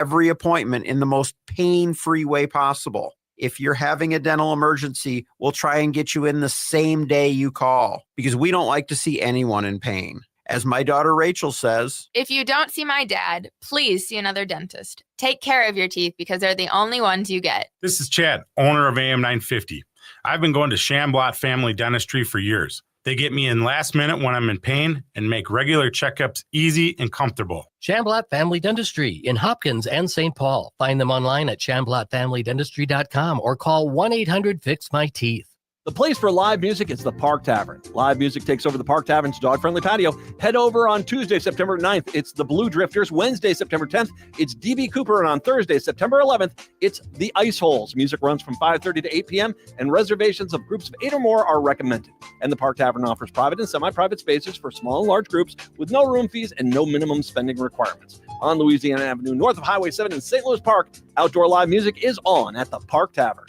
every appointment in the most pain-free way possible. If you're having a dental emergency, we'll try and get you in the same day you call because we don't like to see anyone in pain. As my daughter Rachel says, if you don't see my dad, please see another dentist. Take care of your teeth because they're the only ones you get. This is Chad, owner of AM 950. I've been going to Shamblot Family Dentistry for years. They get me in last minute when I'm in pain and make regular checkups easy and comfortable. Shamblot Family Dentistry in Hopkins and St. Paul. Find them online at shamblotfamilydentistry.com or call 1-800-FIX-MY-TEETH. The place for live music is the Park Tavern. Live music takes over the Park Tavern's dog-friendly patio. Head over on Tuesday, September 9th. It's the Blue Drifters. Wednesday, September 10th, it's D.B. Cooper. And on Thursday, September 11th, it's the Ice Holes. Music runs from 5:30 to 8 p.m., and reservations of groups of 8 or more are recommended. And the Park Tavern offers private and semi-private spaces for small and large groups with no room fees and no minimum spending requirements. On Louisiana Avenue, north of Highway 7 in St. Louis Park, outdoor live music is on at the Park Tavern.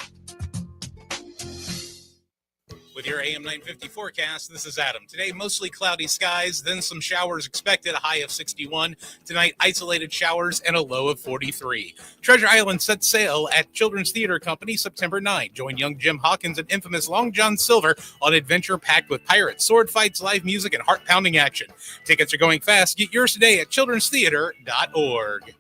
With your AM 950 forecast, this is Adam. Today, mostly cloudy skies, then some showers expected, a high of 61. Tonight, isolated showers and a low of 43. Treasure Island sets sail at Children's Theater Company September 9. Join young Jim Hawkins and infamous Long John Silver on adventure packed with pirates, sword fights, live music, and heart-pounding action. Tickets are going fast. Get yours today at childrenstheater.org.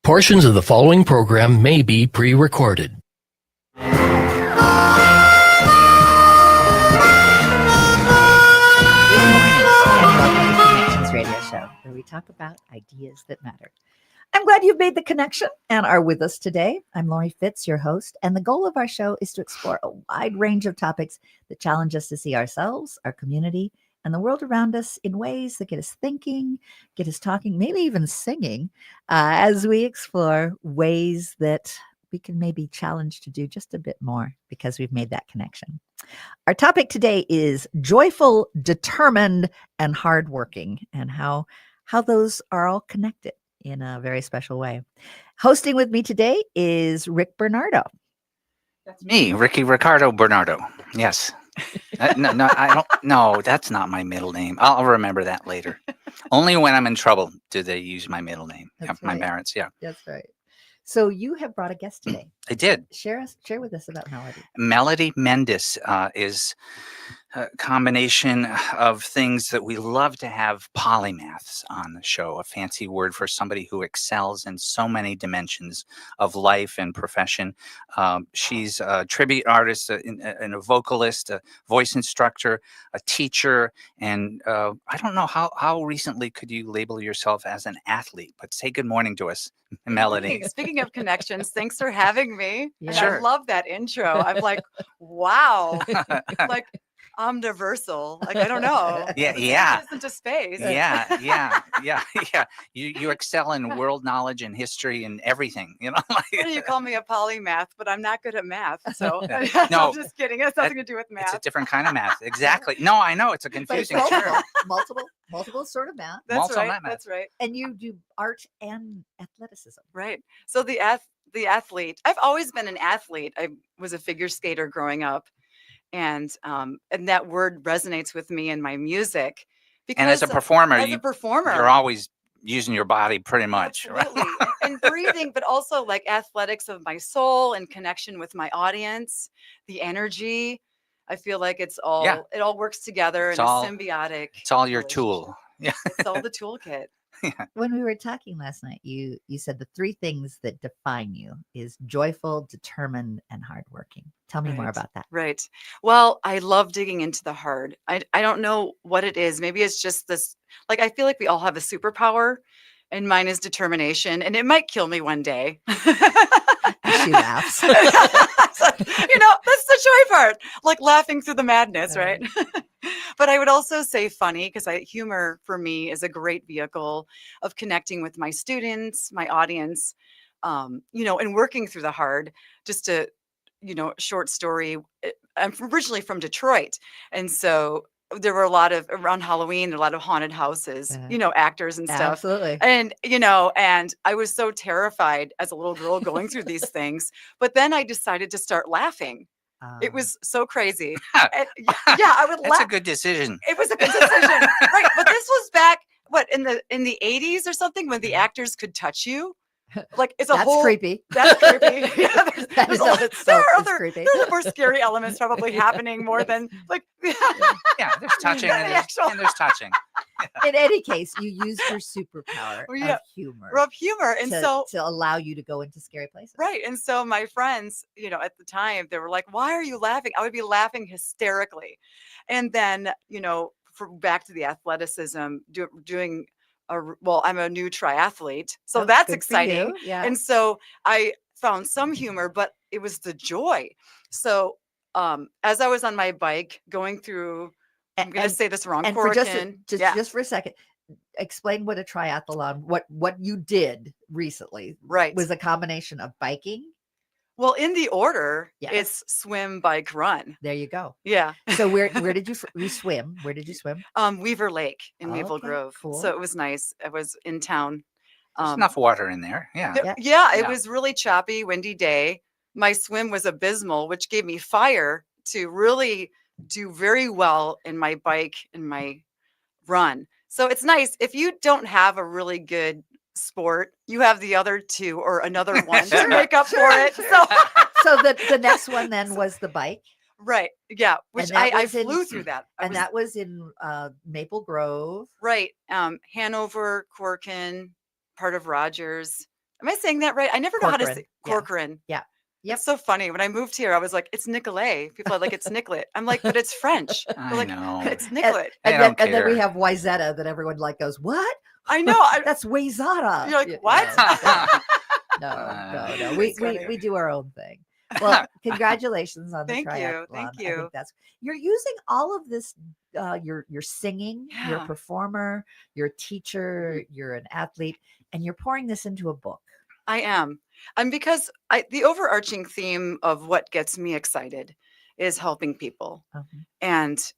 Portions of the following program may be pre-recorded. Radio show where we talk about ideas that matter. I'm glad you've made the connection and are with us today. I'm Lori Fitz, your host, and the goal of our show is to explore a wide range of topics that challenge us to see ourselves, our community, and the world around us in ways that get us thinking, get us talking, maybe even singing, as we explore ways that we can maybe challenge to do just a bit more because we've made that connection. Our topic today is joyful, determined, and hardworking, and how those are all connected in a very special way. Hosting with me today is Rick Bernardo. That's me, Ricardo Bernardo. Yes. No, I don't. No, that's not my middle name. I'll remember that later. Only when I'm in trouble do they use my middle name. That's my right. parents. Yeah. That's right. So you have brought a guest today. I did. Share with us about Melody. Melody Mendis is a combination of things that we love to have polymaths on the show, a fancy word for somebody who excels in so many dimensions of life and profession. She's a tribute artist, and a vocalist, a voice instructor, a teacher, and I don't know how recently could you label yourself as an athlete, but say good morning to us, Melody. Speaking of connections, thanks for having me. Yeah. And Sure. I love that intro. I'm like, wow, like omniversal. Like, I don't know. Yeah. It's into space. Yeah. You excel in world knowledge and history and everything. You know, You call me a polymath, but I'm not good at math. So No, I'm just kidding. It has nothing to do with math. it's a different kind of math. Exactly. No, I know it's a But it's confusing term. multiple sort of math. That's multiple right. math. That's right. And you do art and athleticism. Right. So the athlete, I've always been an athlete. I was a figure skater growing up. And that word resonates with me in my music. Because And as a performer, you're always using your body pretty much. Absolutely. And breathing, but also like athletics of my soul and connection with my audience, the energy. I feel like it all works together in a symbiotic. It's all your relationship. tool. Yeah. It's all the toolkit. When we were talking last night, you said the three things that define you is joyful, determined, and hardworking. Tell me more about that. Right. Well, I love digging into the hard. I don't know what it is. Maybe it's just this, like, I feel like we all have a superpower, and mine is determination, and it might kill me one day. She laughs. That's the joy part, like laughing through the madness, right? But I would also say funny, because humor for me is a great vehicle of connecting with my students, my audience, and working through the hard. Just a, short story. I'm originally from Detroit. And so there were around Halloween, a lot of haunted houses, actors and stuff. Absolutely. And, and I was so terrified as a little girl going through these things. But then I decided to start laughing. It was so crazy. I would laugh. That's a good decision. It was a good decision. Right. But this was back what in the 80s or something when the actors could touch you? Like it's a That's whole creepy. That's creepy. Yeah, That there's in of itself is creepy. there are more scary elements probably happening more than like Yeah, there's touching The and there's, actual- and there's touching. In any case, you used your superpower Oh, yeah. of humor rough humor. And so to allow you to go into scary places. right. And so my friends, at the time, they were like, why are you laughing? I would be laughing hysterically. And then, back to the athleticism, doing I'm a new triathlete. So Oh, that's good for exciting. you. Yeah. And so I found some humor, but it was the joy. So as I was on my bike going through, I'm going to say this wrong, and for just Corcoran. just for a second, explain what a triathlon, what you did recently, Right. was a combination of biking. Well, in the order, Yes. it's swim, bike, run. There you go. Yeah. So where did you swim? Where did you swim? Weaver Lake in Maple Okay, Grove. cool. So it was nice. I was in town. There's enough water in there. Yeah. Yeah. It Yeah. was really choppy, windy day. My swim was abysmal, which gave me fire to really do very well in my bike and my run. So it's nice if you don't have a really good sport, you have the other two or another one to make up for it. So So the next one then was the bike, right. Yeah. Which that I was in- flew through that. that was in Maple Grove. right. Hanover, Corcoran, part of Rogers. Am I saying that right? I never know how to Corcoran, say yeah. Corcoran. Yeah. Yep. It's so funny. When I moved here, I was like, it's Nicolet. People are like, it's Nicolet. I'm like, but it's French. They're I like, know. it's Nicolet. They And don't then we care. have Wyzetta that everyone goes, what? I know. That's Wayzata. You're like, Yeah, what? No. That's We funny. do our own thing. Well, congratulations on the Thank you. triathlon. Thank I you. think you're using all of this. You're singing, you're a Yeah. performer, you're a teacher, you're an athlete, and you're pouring this into a book. I am. And because the overarching theme of what gets me excited is helping people and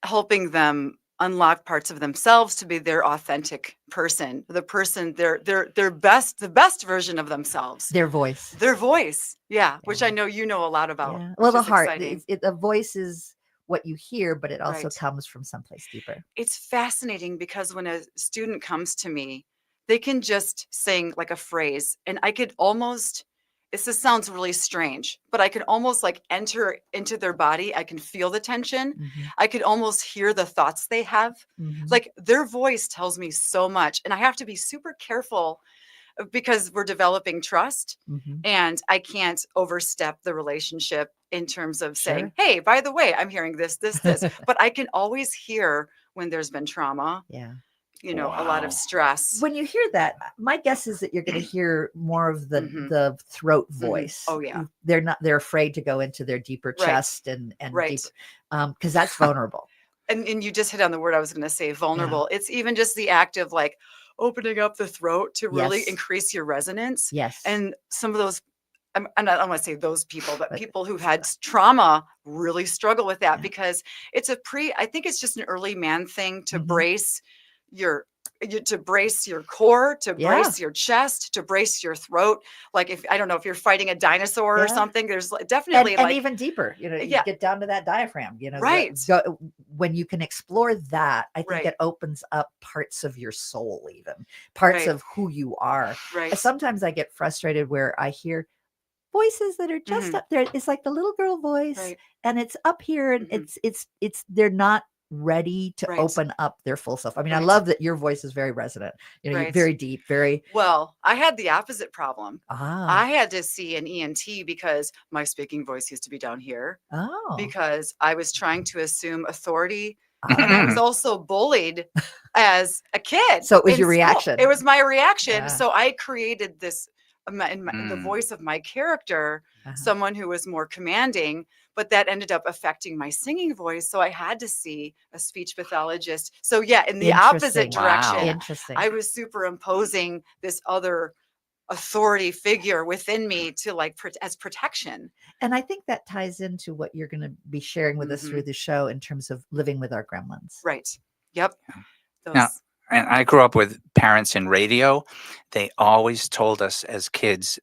helping them unlock parts of themselves to be their authentic person, the best version of themselves. Their voice. Their voice. Yeah. Which I know you know a lot about. Yeah. Well, which the is heart. exciting. The voice is what you hear, but it also Right. comes from someplace deeper. It's fascinating because when a student comes to me, they can just sing like a phrase and I could almost, this sounds really strange, but I can almost like enter into their body. I can feel the tension. I could almost hear the thoughts they have. Like their voice tells me so much. And I have to be super careful because we're developing trust and I can't overstep the relationship in terms of saying, hey, by the way, I'm hearing this, but I can always hear when there's been trauma. Yeah. A lot of stress. When you hear that, my guess is that you're going to hear more of the throat voice. Oh yeah. They're afraid to go into their deeper Right. chest and Right. deeper, because that's vulnerable. And you just hit on the word I was going to say, vulnerable. It's even just the act of like opening up the throat to really Yes. increase your resonance. Yes. And some of those, I don't want to say those people, but people who've had trauma really struggle with that because it's I think it's just an early man thing to brace to brace your core, to brace your chest, to brace your throat. Like if, I don't know, if you're fighting a dinosaur or something, there's definitely and like even deeper, you Yeah. get down to that diaphragm, Right. when you can explore that, I think Right. it opens up parts of your soul, even parts Right. of who you are. Right. Sometimes I get frustrated where I hear voices that are just up there. It's like the little girl voice Right. and it's up here and it's they're not ready to Right. open up their full self. I mean, I Right. love that your voice is very resonant, you're Right. very deep, very Well, I had the opposite problem. I had to see an ENT because my speaking voice used to be down here because I was trying to assume authority. And I was also bullied as a kid. So it was in your school. reaction. It was my reaction. Yeah. So I created this in the voice of my character, someone who was more commanding, but that ended up affecting my singing voice. So I had to see a speech pathologist. So yeah, in the opposite Interesting. direction, Interesting. I was superimposing this other authority figure within me to like as protection. And I think that ties into what you're going to be sharing with us through the show in terms of living with our gremlins. Right. Yep. Now, and I grew up with parents in radio. They always told us as kids,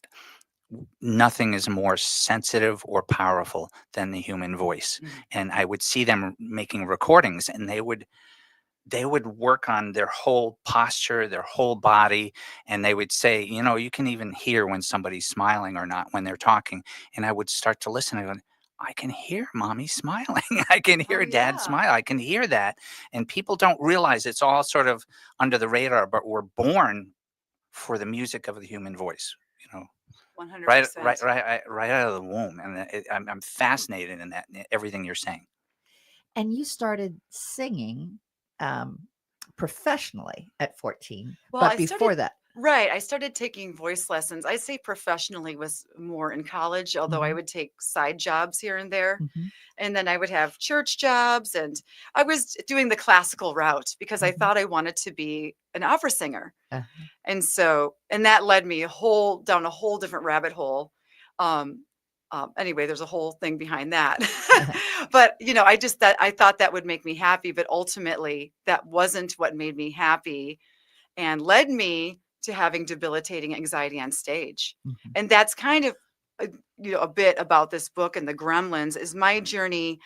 nothing is more sensitive or powerful than the human voice. And I would see them making recordings and they would they would work on their whole posture, their whole body, and they would say, you can even hear when somebody's smiling or not when they're talking. And I would start to listen and go, I can hear mommy smiling. I can hear dad smile. I can hear that. And people don't realize it's all sort of under the radar, but we're born for the music of the human voice, 100%. right out of the womb. And I'm fascinated in that, in everything you're saying. And you started singing professionally at 14. Well, but I before started- that, Right. I started taking voice lessons. I say professionally was more in college, although I would take side jobs here and there. Mhm. And then I would have church jobs, and I was doing the classical route because I thought I wanted to be an opera singer. Uh-huh. And that led me down a whole different rabbit hole. Anyway, there's a whole thing behind that. But, I thought that would make me happy, but ultimately that wasn't what made me happy and led me to having debilitating anxiety on stage. Mhm. And that's kind of, a bit about this book and the Gremlins is my journey,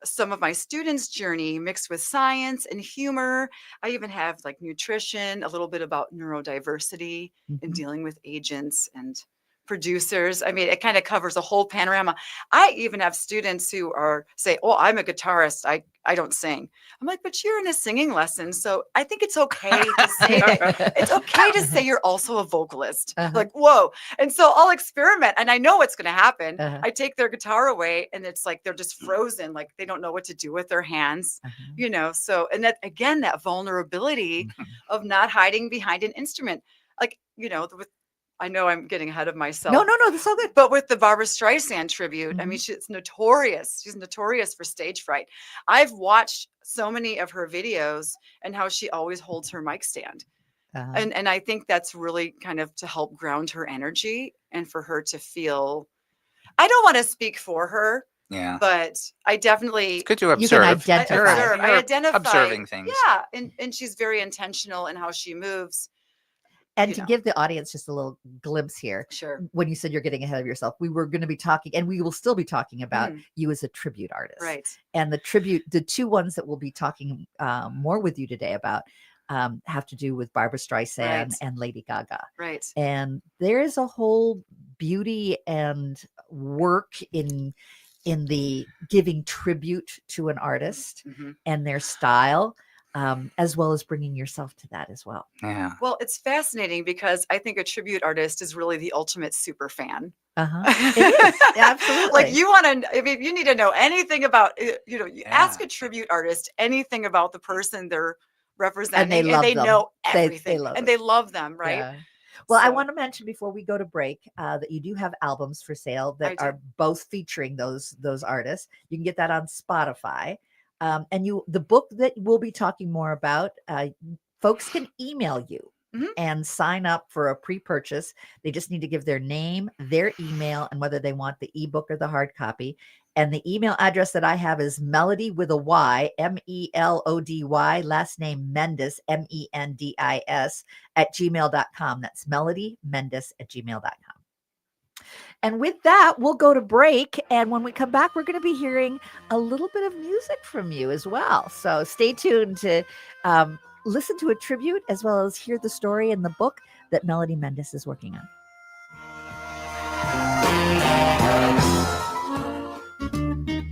some of my students' journey mixed with science and humor. I even have like nutrition, a little bit about neurodiversity and Mhm. dealing with agents and producers. I mean, it kind of covers a whole panorama. I even have students who say, "Oh, I'm a guitarist. I don't sing." I'm like, "But you're in a singing lesson, so I think it's okay to say that. It's okay to say you're also a vocalist." Uh-huh. Like, whoa! And so I'll experiment, and I know what's going to happen. Uh-huh. I take their guitar away, and it's like they're just frozen, like they don't know what to do with their hands. Uh-huh. So, and that again, that vulnerability of not hiding behind an instrument, like I know I'm getting ahead of myself. No, that's so good. But with the Barbara Streisand tribute, I mean, she's notorious. She's notorious for stage fright. I've watched so many of her videos and how she always holds her mic stand. Uh-huh. And I think that's really kind of to help ground her energy and for her to feel, I don't want to speak for her, Yeah. but I definitely It's good to You can observe. identify. I identify observing things. Yeah. And she's very intentional in how she moves. And to give the audience just a little glimpse here, Sure. when you said you're getting ahead of yourself, we were going to be talking, and we will still be talking about you as a tribute artist. Right. And the two ones that we'll be talking more with you today about have to do with Barbara Streisand and Lady Gaga. Right. And there is a whole beauty and work in the giving tribute to an artist and their style. As well as bringing yourself to that as well. Yeah. Well, it's fascinating because I think a tribute artist is really the ultimate super fan. Uh-huh. It is. Absolutely. Like you need to know anything about, you ask a tribute artist anything about the person they're representing and they them. know They everything love and it. they love them. Right. Yeah. Well, I So- want to mention before we go to break that you do have albums for sale I that do. are both featuring those artists. You can get that on Spotify. And the book that we'll be talking more about, folks can email you and sign up for a pre-purchase. They just need to give their name, their email, and whether they want the ebook or the hard copy. And the email address that I have is Melody with a Y, MELODY, last name Mendis, MENDIS @gmail.com. That's melodymendis@gmail.com. And with that, we'll go to break. And when we come back, we're going to be hearing a little bit of music from you as well. So stay tuned to listen to a tribute as well as hear the story in the book that Melody Mendis is working on.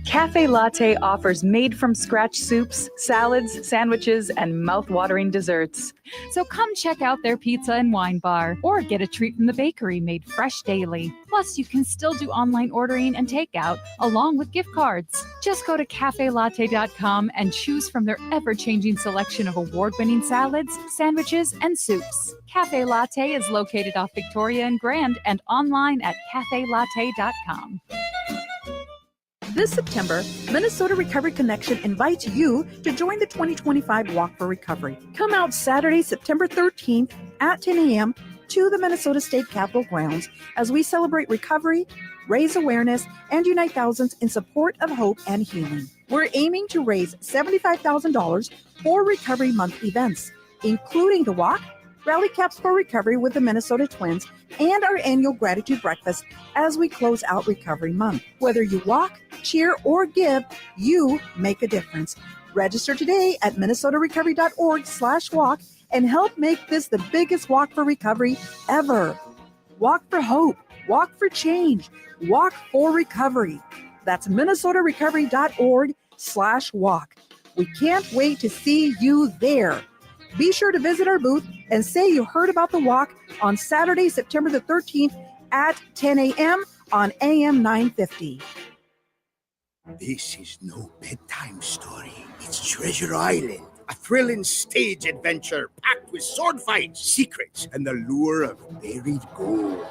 Cafe Latte offers made-from-scratch soups, salads, sandwiches, and mouth-watering desserts. So come check out their pizza and wine bar, or get a treat from the bakery made fresh daily. Plus, you can still do online ordering and takeout, along with gift cards. Just go to cafelatte.com and choose from their ever-changing selection of award-winning salads, sandwiches, and soups. Cafe Latte is located off Victoria and Grand and online at cafelatte.com. This September, Minnesota Recovery Connection invites you to join the 2025 Walk for Recovery. Come out Saturday, September 13th at 10 a.m. to the Minnesota State Capitol grounds as we celebrate recovery, raise awareness, and unite thousands in support of hope and healing. We're aiming to raise $75,000 for Recovery Month events, including the walk, Rally Caps for Recovery with the Minnesota Twins, and our annual gratitude breakfast as we close out Recovery Month. Whether you walk, cheer, or give, you make a difference. Register today at minnesotarecovery.org/walk and help make this the biggest walk for recovery ever. Walk for hope. Walk for change. Walk for recovery. That's minnesotarecovery.org/walk. We can't wait to see you there. Be sure to visit our booth and say you heard about the walk on Saturday, September the 13th at 10 a.m. on AM 950. This is no bedtime story. It's Treasure Island, a thrilling stage adventure packed with sword fights, secrets, and the lure of buried gold.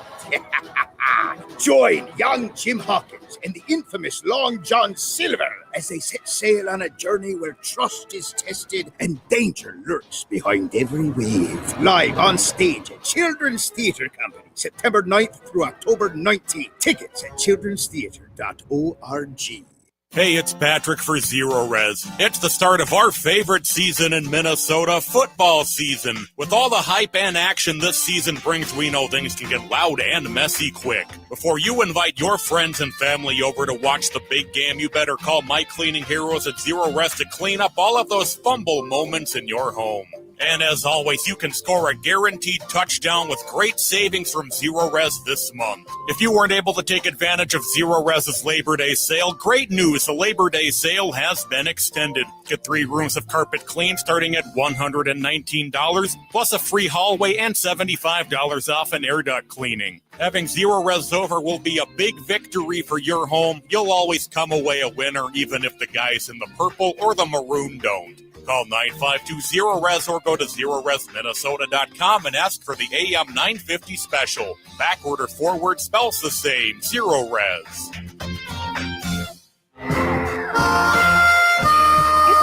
Join young Jim Hawkins and the infamous Long John Silver as they set sail on a journey where trust is tested and danger lurks behind every wave. Live on stage at Children's Theatre Company, September 9th through October 19th. Tickets at childrenstheatre.org. Hey, it's Patrick for Zero Res. It's the start of our favorite season in Minnesota, football season. With all the hype and action this season brings, we know things can get loud and messy quick. Before you invite your friends and family over to watch the big game, you better call my cleaning heroes at Zero Res to clean up all of those fumble moments in your home. And as always, you can score a guaranteed touchdown with great savings from Zero Res this month. If you weren't able to take advantage of Zero Res's Labor Day sale, great news, the Labor Day sale has been extended. Get 3 rooms of carpet clean starting at $119, plus a free hallway and $75 off an air duct cleaning. Having Zero Res over will be a big victory for your home. You'll always come away a winner, even if the guys in the purple or the maroon don't. Call 952-ZERO-RES or go to ZeroResMinnesota.com and ask for the AM 950 special. Back order forward spells the same. Zero Res. Good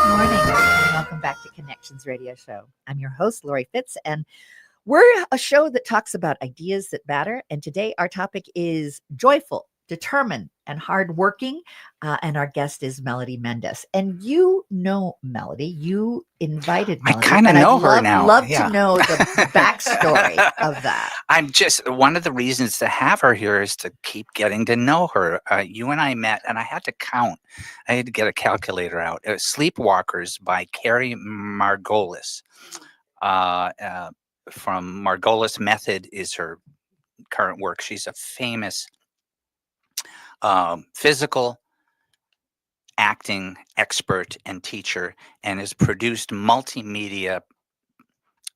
morning and welcome back to Connections Radio Show. I'm your host, Lori Fitz, and we're a show that talks about ideas that matter. And today our topic is joyful, determined, and hardworking. And our guest is Melody Mendez. And you know Melody. You invited Melody. I kind of know her now. Love to know the backstory of that. I'm just, one of the reasons to have her here is to keep getting to know her. You and I met, and I had to count. I had to get a calculator out. It was Sleepwalkers by Carrie Margolis. From Margolis Method is her current work. She's a famous physical acting expert and teacher, and has produced multimedia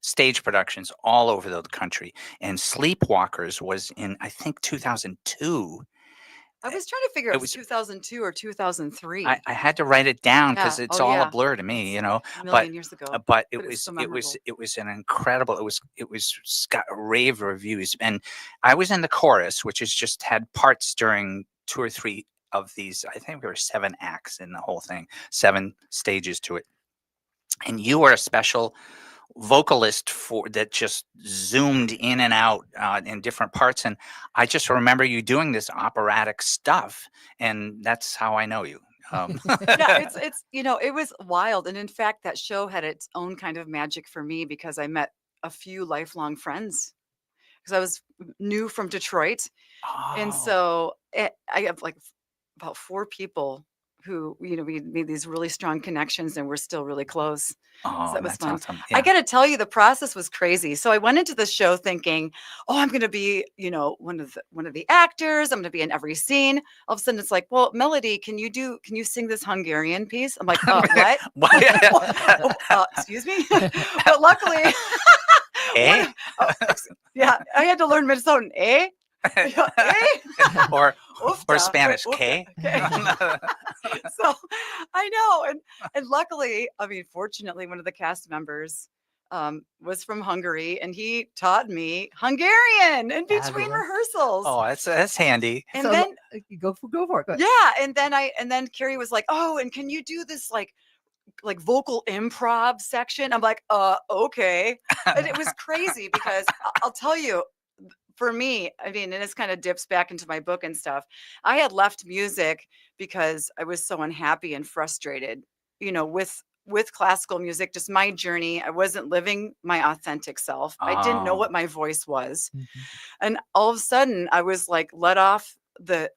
stage productions all over the country. And Sleepwalkers was in, I think, 2002. I was trying to figure out if it was 2002 or 2003. I had to write it down because it's all a blur to me, you know. A million years ago. But it was an incredible. It was got rave reviews, and I was in the chorus, which has just had parts during 2 or 3 of these. I think there were 7 acts in the whole thing, 7 stages to it. And you were a special vocalist for that, just zoomed in and out in different parts. And I just remember you doing this operatic stuff, and that's how I know you. Yeah, it's it was wild. And in fact, that show had its own kind of magic for me because I met a few lifelong friends because I was new from Detroit. And so I have like about 4 people who, we made these really strong connections, and we're still really close. Oh, so that was that's fun. awesome. I got to tell you, the process was crazy. So I went into the show thinking, oh, I'm going to be, one of the actors. I'm going to be in every scene. All of a sudden it's like, well, Melody, can you sing this Hungarian piece? I'm like, what? Excuse me. But luckily, yeah, I had to learn Minnesotan, eh? or Spanish, K. So I know, and luckily, fortunately, one of the cast members was from Hungary, and he taught me Hungarian in between rehearsals. Oh, that's handy. And so then go for it. Go. Yeah, and then Carrie was like, oh, and can you do this like vocal improv section? I'm like, okay. And it was crazy because I'll tell you, for me, and this kind of dips back into my book and stuff. I had left music because I was so unhappy and frustrated, with classical music, just my journey. I wasn't living my authentic self. I didn't know what my voice was. Mm-hmm. And all of a sudden I was like let off the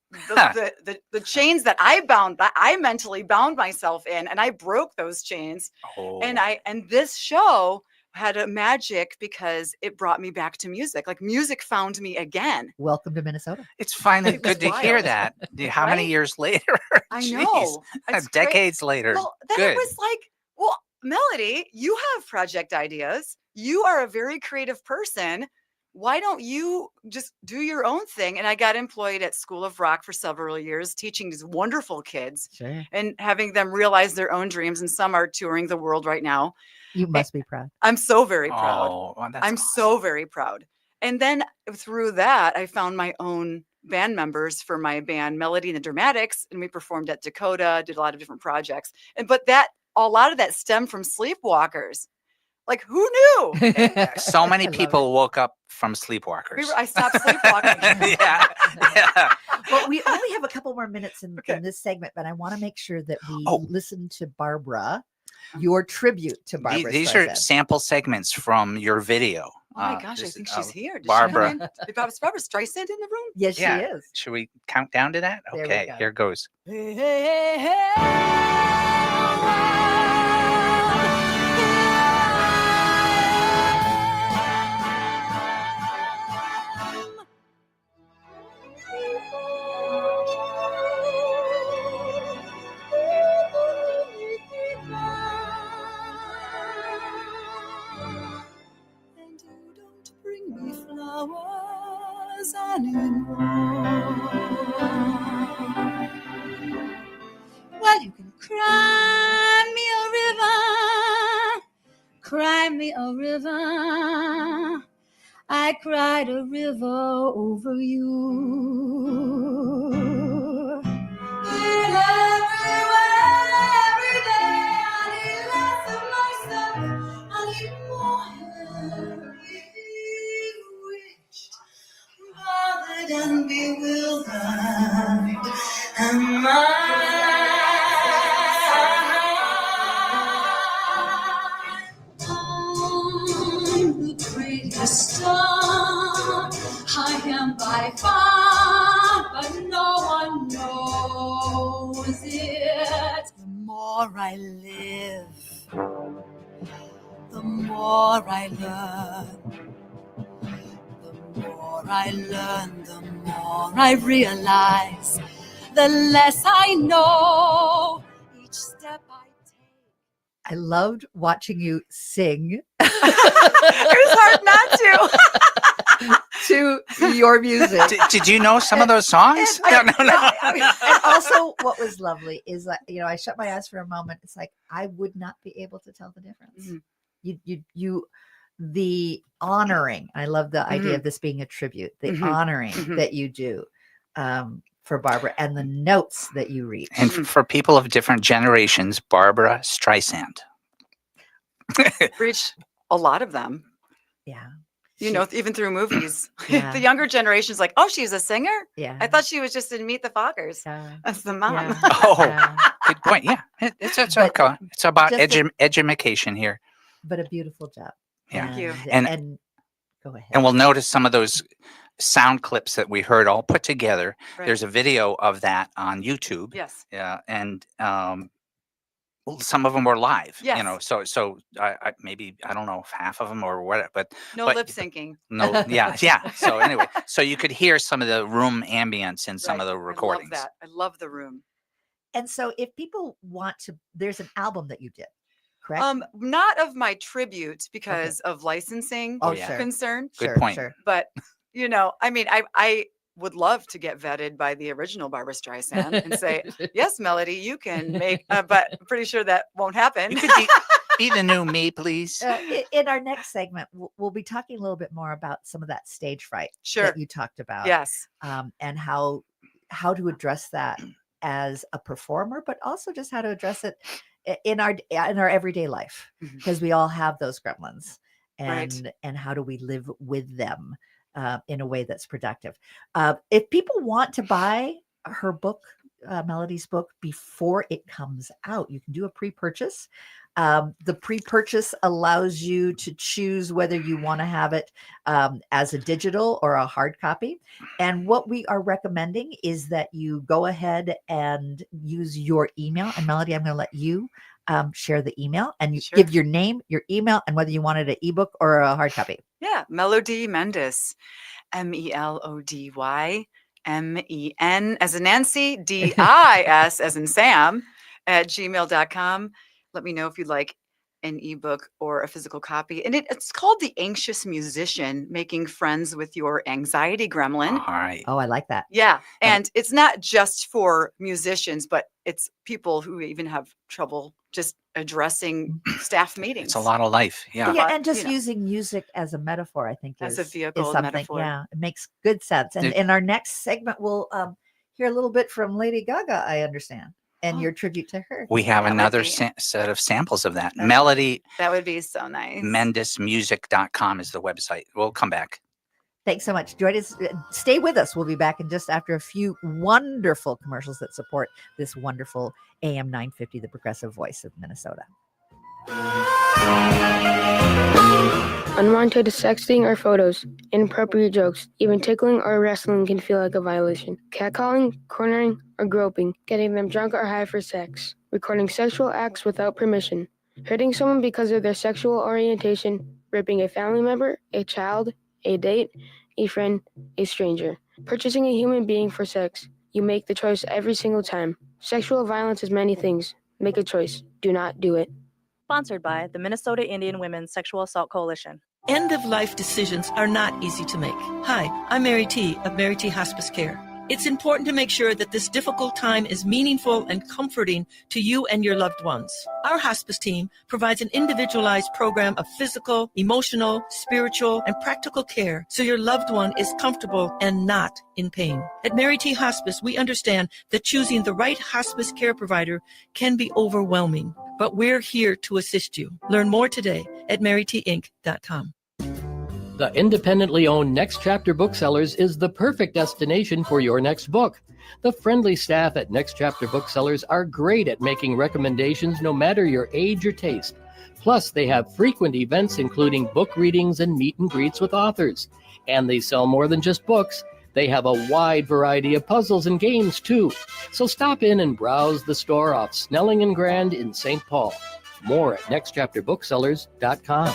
chains that I mentally bound myself in, and I broke those chains. And this show had a magic because it brought me back to music. Like music found me again. Welcome to Minnesota. It's finally It was good to hear wild. that. How many Right? years later? I Jeez. know. It's great. Decades later. Well, then Good. it was like, well, Melody, you have project ideas. You are a very creative person. Why don't you just do your own thing? And I got employed at School of Rock for several years, teaching these wonderful kids Sure. and having them realize their own dreams. And some are touring the world right now. You must be proud. I'm so very proud. Oh, well, that's I'm so very proud. And then through that, I found my own band members for my band Melody and the Dramatics, and we performed at Dakota, did a lot of different projects. But a lot of that stemmed from Sleepwalkers. Like, who knew? So many people woke up from Sleepwalkers. I stopped sleepwalking. yeah. Well, we only have a couple more minutes in this segment, but I want to make sure that we listen to Barbara, your tribute to Barbara. These are sample segments from your video. Oh my gosh, I think she's here. Did Barbara. She come in? Is Barbara Streisand in the room? Yes, Yeah. she is. Should we count down to that? There we Okay, go. here goes. Hey, hey, hey, bring me flowers anymore. Well, you can cry me a river. I cried a river over you. And every day I need less of myself. I need more bewitched, bothered and bewildered. And I'm the prettiest star. I am by far, but no one knows it. The more I live, the more I learn. The more I learn, the more I realize. The less I know, each step I I loved watching you sing It was hard not to. to your music. Did you know some of those songs? And also, what was lovely is that, I shut my eyes for a moment. It's like I would not be able to tell the difference. The honoring. I love the idea of this being a tribute. The honoring that you do for Barbara and the notes that you reach. And for people of different generations, Barbara Streisand. Reached a lot of them. Yeah. Even through movies. Yeah. The younger generation's like, oh, she's a singer? Yeah. I thought she was just in Meet the Fockers. That's the mom. Yeah. Oh, good point. Yeah. It's okay. It's about just education here. But a beautiful job. Yeah. Thank you. And go ahead. And we'll notice some of those sound clips that we heard all put together. Right. There's a video of that on YouTube. Yes. Yeah. And some of them were live. Yes. So I maybe I don't know if half of them or what, but No but- lip syncing. No, yeah. So anyway, so you could hear some of the room ambience in some of the recordings. I love that. I love the room. And so if people want to, there's an album that you did, correct? Not of my tribute because of licensing Oh, yeah. concern. Good Sure, point. sure. But I would love to get vetted by the original Barbara Streisand and say, yes, Melody, you can make, but I'm pretty sure that won't happen. You could be the new me, please. In our next segment, we'll be talking a little bit more about some of that stage fright Sure. that you talked about. Yes. And how to address that as a performer, but also just how to address it in our everyday life, because we all have those gremlins, and how do we live with them in a way that's productive. If people want to buy her book, Melody's book before it comes out. You can do a pre-purchase. The pre-purchase allows you to choose whether you want to have it as a digital or a hard copy. And what we are recommending is that you go ahead and use your email. And Melody, I'm going to let you share the email, and you give your name, your email, and whether you wanted an ebook or a hard copy. Yeah, Melody Mendis, MELODY MEN as in Nancy, DIS as in Sam, at gmail.com. Let me know if you'd like an ebook or a physical copy. And it's called The Anxious Musician, Making Friends with Your Anxiety Gremlin. All right. Oh, I like that. Yeah. And it's not just for musicians, but it's people who even have trouble just addressing staff meetings. It's a lot of life. Yeah. Yeah, and just using music as a metaphor, I think, As is a vehicle, is something. metaphor. Yeah, it makes good sense. And There- in our next segment, we'll hear a little bit from Lady Gaga, I understand, and your tribute to her. We have That would another be- set of samples of that. Melody That would be so nice. Mendismusic.com is the website. We'll come back. Thanks so much. Join us. Stay with us. We'll be back in just after a few wonderful commercials that support this wonderful AM 950, the progressive voice of Minnesota. Unwanted sexting or photos, inappropriate jokes, even tickling or wrestling can feel like a violation. Catcalling, cornering, or groping, getting them drunk or high for sex, recording sexual acts without permission, hurting someone because of their sexual orientation, raping a family member, a child, a date, a friend, a stranger, purchasing a human being for sex. You make the choice every single time. Sexual violence is many things. Make a choice. Do not do it. Sponsored by the Minnesota Indian Women's Sexual Assault Coalition. End-of-life decisions are not easy to make. Hi, I'm Mary T. of Mary T. Hospice Care. It's important to make sure that this difficult time is meaningful and comforting to you and your loved ones. Our hospice team provides an individualized program of physical, emotional, spiritual, and practical care so your loved one is comfortable and not in pain. At Mary T. Hospice, we understand that choosing the right hospice care provider can be overwhelming, but we're here to assist you. Learn more today at marytinc.com. The independently owned Next Chapter Booksellers is the perfect destination for your next book. The friendly staff at Next Chapter Booksellers are great at making recommendations no matter your age or taste. Plus, they have frequent events including book readings and meet and greets with authors. And they sell more than just books. They have a wide variety of puzzles and games, too. So stop in and browse the store off Snelling and Grand in St. Paul. More at nextchapterbooksellers.com.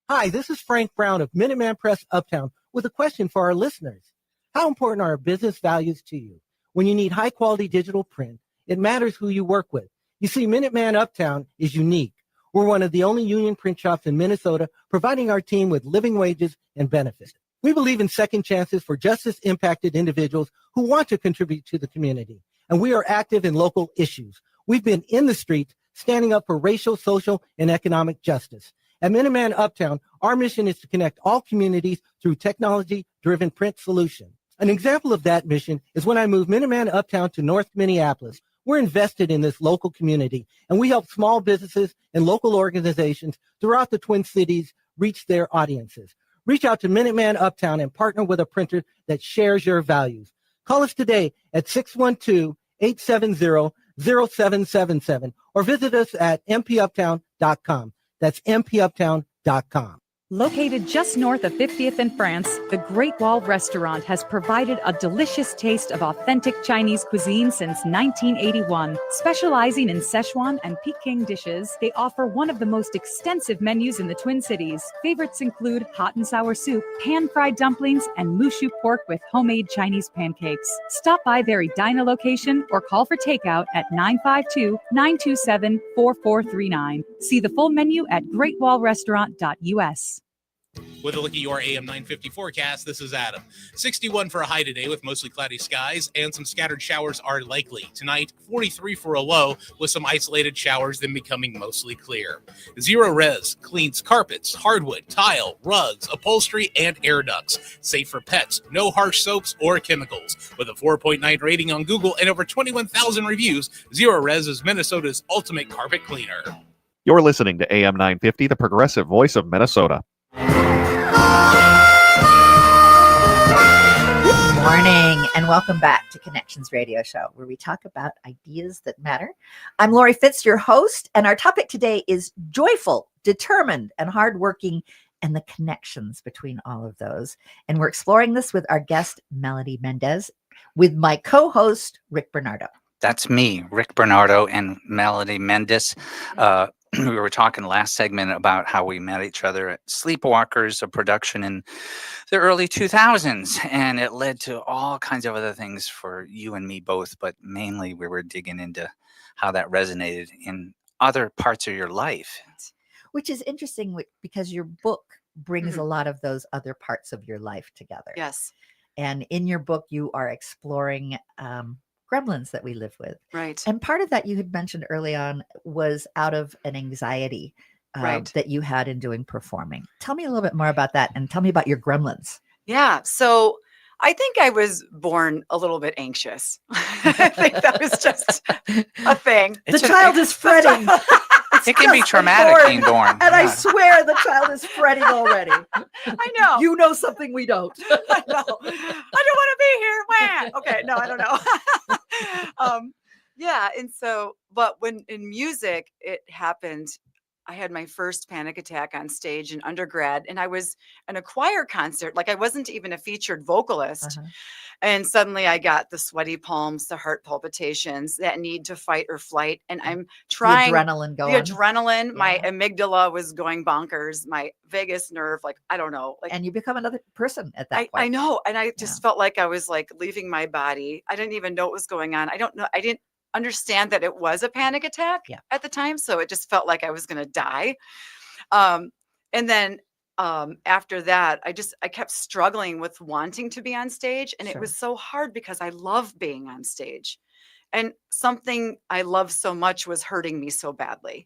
Hi, this is Frank Brown of Minuteman Press Uptown with a question for our listeners. How important are business values to you? When you need high-quality digital print, it matters who you work with. You see, Minuteman Uptown is unique. We're one of the only union print shops in Minnesota providing our team with living wages and benefits. We believe in second chances for justice-impacted individuals who want to contribute to the community, and we are active in local issues. We've been in the streets standing up for racial, social, and economic justice. At Minuteman Uptown, our mission is to connect all communities through technology-driven print solutions. An example of that mission is when I moved Minuteman Uptown to North Minneapolis. We're invested in this local community, and we help small businesses and local organizations throughout the Twin Cities reach their audiences. Reach out to Minuteman Uptown and partner with a printer that shares your values. Call us today at 612-870-0777 or visit us at mpuptown.com. That's mpuptown.com. Located just north of 50th and France, the Great Wall Restaurant has provided a delicious taste of authentic Chinese cuisine since 1981. Specializing in Szechuan and Peking dishes, they offer one of the most extensive menus in the Twin Cities. Favorites include hot and sour soup, pan-fried dumplings, and mushu pork with homemade Chinese pancakes. Stop by their Edina location or call for takeout at 952-927-4439. See the full menu at greatwallrestaurant.us. With a look at your AM 950 forecast, this is Adam. 61 for a high today with mostly cloudy skies and some scattered showers are likely. Tonight, 43 for a low with some isolated showers then becoming mostly clear. Zero Res cleans carpets, hardwood, tile, rugs, upholstery, and air ducts. Safe for pets, no harsh soaps or chemicals. With a 4.9 rating on Google and over 21,000 reviews, Zero Res is Minnesota's ultimate carpet cleaner. You're listening to AM 950, the progressive voice of Minnesota. Morning and welcome back to Connections Radio Show, where we talk about ideas that matter. I'm Lori Fitz, your host, and our topic today is joyful, determined, and hardworking, and the connections between all of those. And we're exploring this with our guest, Melody Mendez, with my co-host, Rick Bernardo. That's me, Rick Bernardo and Melody Mendez. We were talking last segment about how we met each other at Sleepwalkers, a production in the early 2000s, and it led to all kinds of other things for you and me both, but mainly we were digging into how that resonated in other parts of your life. Which is interesting because your book brings a lot of those other parts of your life together. Yes. And in your book, you are exploring gremlins that we live with. Right. And part of that you had mentioned early on was out of an anxiety that you had in doing performing. Tell me a little bit more about that and tell me about your gremlins. Yeah. So I think I was born a little bit anxious. I think that was just a thing. The child is fretting. It can be traumatic being born. And I swear the child is fretting already. I know. You know something we don't. I know. I don't want to be here. Wah. Okay. No, I don't know. Yeah. And so, but when in music, it happened. I had my first panic attack on stage in undergrad, and I was in a choir concert. Like I wasn't even a featured vocalist. And suddenly I got the sweaty palms, the heart palpitations, that need to fight or flight. And I'm trying the adrenaline going. The adrenaline, my amygdala was going bonkers, my vagus nerve, like, I don't know. Like, and you become another person at that point. I know. And I just felt like I was like leaving my body. I didn't even know what was going on. I don't know. I didn't understand that it was a panic attack at the time. So it just felt like I was going to die. And then after that, I kept struggling with wanting to be on stage. And it was so hard because I love being on stage. And something I love so much was hurting me so badly.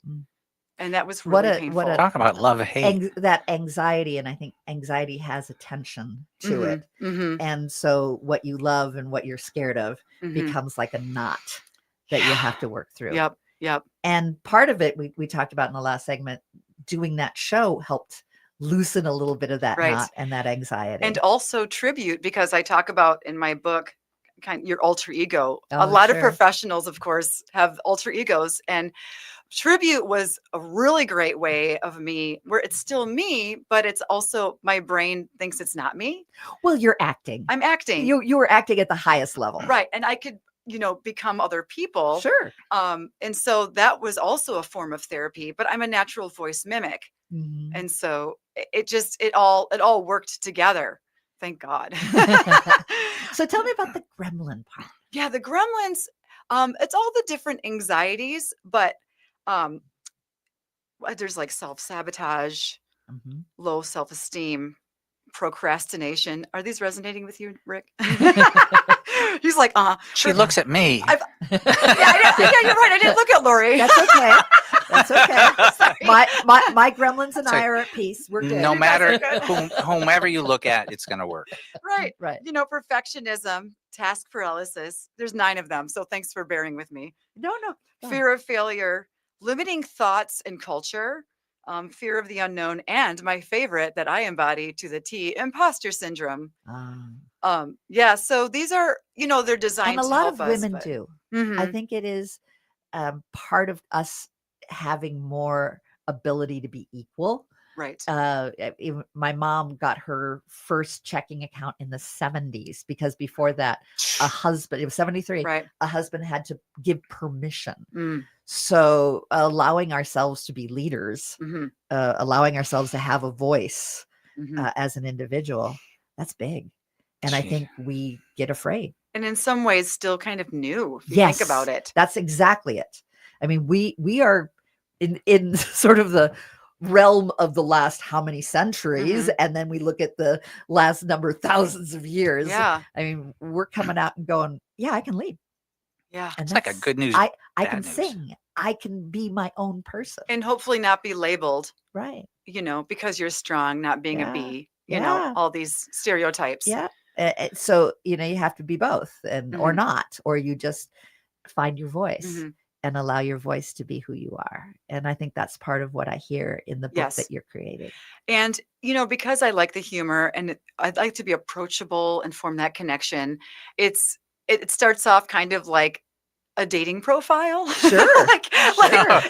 And that was really painful. Talk about love, hate. That anxiety, and I think anxiety has attention to it. And so what you love and what you're scared of becomes like a knot that you have to work through. Yep. And part of it, we talked about in the last segment, doing that show helped loosen a little bit of that knot and that anxiety. And also tribute, because I talk about in my book, kind of your alter ego. A lot of professionals, of course, have alter egos, and tribute was a really great way of me, where it's still me, but it's also my brain thinks it's not me. Well, you're acting. I'm acting. You were acting at the highest level. Right. And I could, become other people. Sure. And so that was also a form of therapy, but I'm a natural voice mimic. And so it all worked together. Thank God. So tell me about the gremlin part. Yeah, the gremlins, it's all the different anxieties, but there's like self-sabotage, low self-esteem, procrastination. Are these resonating with you, Rick? He's like, She looks at me. Yeah, you're right. I didn't look at Lori. That's okay. That's okay. My gremlins and I are at peace. We're good. No matter whomever you look at, it's going to work. Right. Right. Perfectionism, task paralysis. There's 9 of them. So thanks for bearing with me. No. Fear of failure, limiting thoughts and culture, fear of the unknown, and my favorite that I embody to the T, imposter syndrome. So these are, they're designed and a to lot help of us, women do. I think it is part of us having more ability to be equal. Right. My mom got her first checking account in the 70s because before that, a husband, it was 73, right. A husband had to give permission. So allowing ourselves to be leaders, allowing ourselves to have a voice as an individual, that's big. And I think we get afraid. And in some ways still kind of new, if you Yes, think about it. That's exactly it. I mean, we are in sort of the realm of the last how many centuries, and then we look at the last number thousands of years. Yeah. I mean, we're coming out and going, yeah, I can lead. Yeah. It's like a good news. I bad can news. sing. I can be my own person. And hopefully not be labeled, Right. Because you're strong, not being a B, Yeah. all these stereotypes. Yeah. So, you have to be both or not, or you just find your voice. and allow your voice to be who you are. And I think that's part of what I hear in the book Yes. that you're creating. And, because I like the humor and I'd like to be approachable and form that connection, it starts off kind of like a dating profile. Sure. like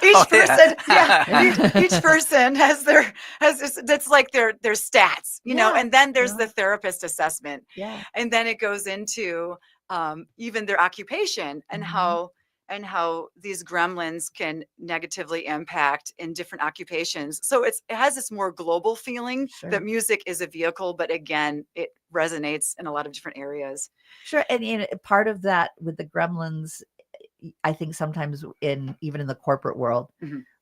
each person, each person has that's like their stats, and then there's the therapist assessment. Yeah. And then it goes into even their occupation and how these gremlins can negatively impact in different occupations. So it has this more global feeling that music is a vehicle, but again, it resonates in a lot of different areas. Sure. And part of that with the gremlins, I think sometimes even in the corporate world,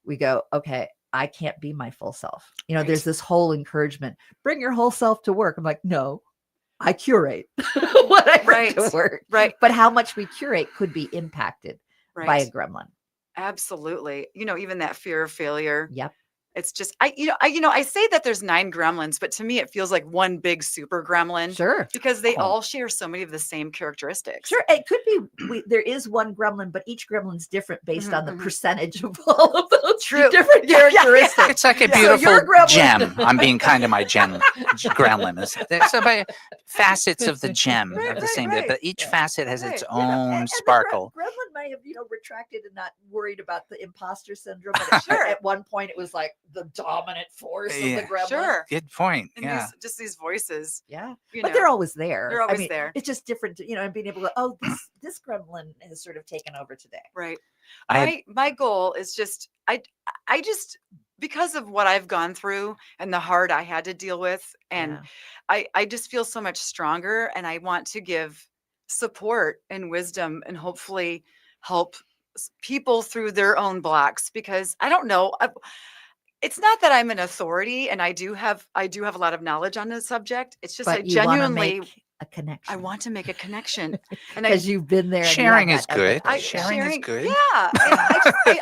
we go, okay, I can't be my full self. There's this whole encouragement, bring your whole self to work. I'm like, no, I curate what I bring to work. Right. But how much we curate could be impacted by a gremlin. Absolutely. Even that fear of failure. Yep. It's just, I say that there's 9 gremlins, but to me, it feels like one big super gremlin. Sure. Because they all share so many of the same characteristics. Sure. It could be, there is one gremlin, but each gremlin's different based on the percentage of all of those different characteristics. It's like a So beautiful your gremlin- gem. I'm being kind to my gremlin. There's facets of the gem of the same, but each facet has its own sparkle. Gremlin may have, retracted and not worried about the imposter syndrome. But at one point, it was like the dominant force of the gremlin. Sure. Good point. And Yeah. these voices. Yeah. You But know. they're always there. They're always there. It's just different, and being able to, oh, this gremlin has sort of taken over today. Right. I- My goal is just, I just, because of what I've gone through and the heart I had to deal with, and I just feel so much stronger, and I want to give support and wisdom and hopefully help people through their own blocks, because I don't know. It's not that I'm an authority, and I do have a lot of knowledge on the subject. It's just But I you wanna genuinely make a connection. I want to make a connection, and Because you've been there. and you Sharing have is that good. empathy. Sharing is good. Yeah,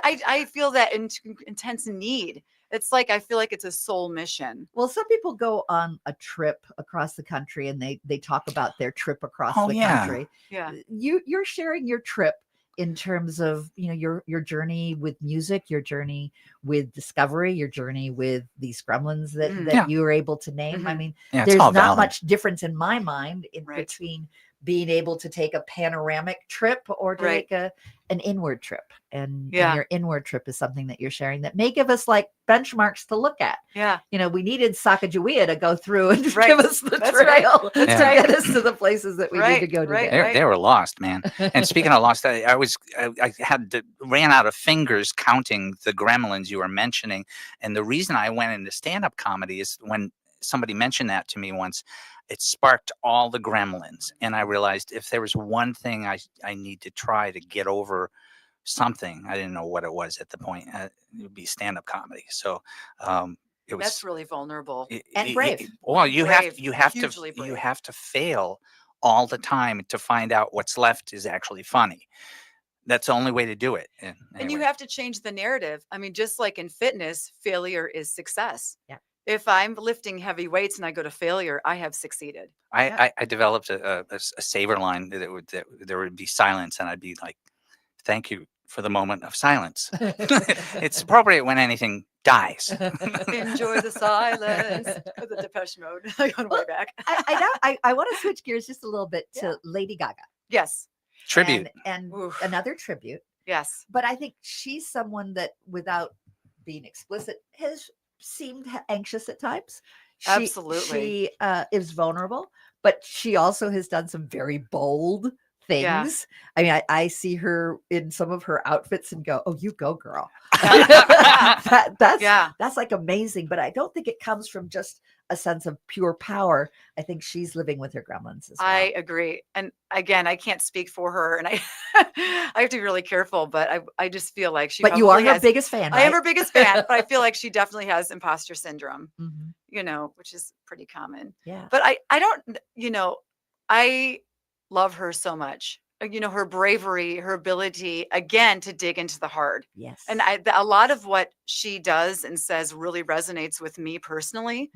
and I feel that intense need. It's like I feel like it's a soul mission. Well, some people go on a trip across the country and they talk about their trip across Oh, the yeah. country. Yeah. You're sharing your trip in terms of, your journey with music, your journey with discovery, your journey with these gremlins that Yeah. you were able to name. I mean, Yeah, it's there's all not valid. much difference in my mind between being able to take a panoramic trip or to Right. take an inward trip. And Yeah. your inward trip is something that you're sharing that may give us like benchmarks to look at. Yeah. We needed Sacagawea to go through and Right. give us the That's trail right. to That's right. get us to the places that we need to go today. They were lost, man. And speaking of lost, I ran out of fingers counting the gremlins you were mentioning. And the reason I went into stand-up comedy is when somebody mentioned that to me once, it sparked all the gremlins. And I realized if there was one thing I need to try to get over something, I didn't know what it was at the point, it would be stand-up comedy. So it was That's really vulnerable and brave. Well, you have hugely brave. you have to fail all the time to find out what's left is actually funny. That's the only way to do it. And And you anyway. have to change the narrative. I mean, just like in fitness, failure is success. Yeah. If I'm lifting heavy weights and I go to failure, I have succeeded. I developed a saver line that there would be silence, and I'd be like, "Thank you for the moment of silence." It's appropriate when anything dies. Enjoy the silence. The Depeche Mode. Going way back. I want to switch gears just a little bit to Lady Gaga. Yes. Tribute. And another tribute. Yes. But I think she's someone that, without being explicit, has seemed anxious at times. Absolutely. She is vulnerable, but she also has done some very bold things. Yeah. I mean, I see her in some of her outfits and go, "Oh, you go, girl." That's like amazing. But I don't think it comes from just a sense of pure power. I think she's living with her gremlins as well. I agree. And again, I can't speak for her, and I I have to be really careful, but I just feel like she But you are probably her has- biggest fan, I am right? her biggest fan, but I feel like she definitely has imposter syndrome, Mhm. which is pretty common. Yeah. But I don't, I love her so much. Her bravery, her ability, again, to dig into the heart. Yes. And a lot of what she does and says really resonates with me personally.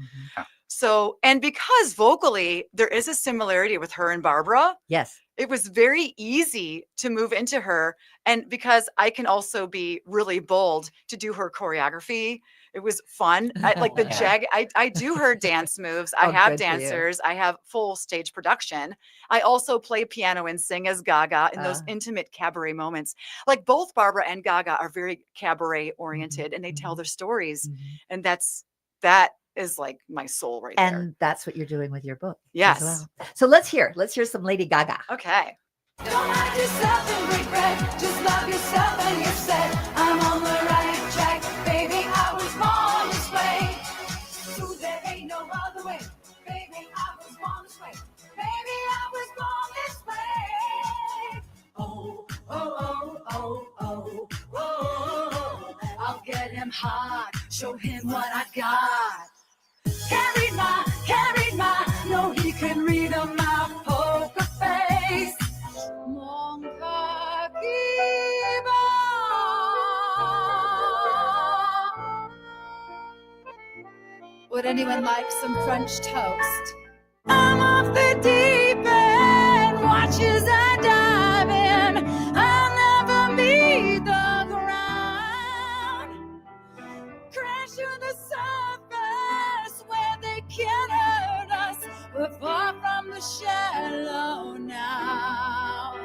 So, and because vocally there is a similarity with her and Barbara. Yes. It was very easy to move into her. And because I can also be really bold to do her choreography, it was fun. Like the I do her dance moves. I Oh, have good for you. dancers. I have full stage production. I also play piano and sing as Gaga in those intimate cabaret moments. Like both Barbara and Gaga are very cabaret oriented and they tell their stories. And that is like my soul right there. And that's what you're doing with your book. Yes. As well. So let's hear some Lady Gaga. Okay. Don't hide yourself and regret. Just love yourself and you're set. I'm on the right track. Baby, I was born this way. Ooh, there ain't no other way. Baby, I was born this way. Baby, I was born this way. Oh, oh, oh, oh, oh, oh. I'll get him hot. Show him what I got. Can't read my, no, he can read my poker face. Would anyone like some French toast? I'm off the deep end, watch as I dive in. I'll never meet the ground. Crash to the surface where they can't hurt us. We're far from the shallow now.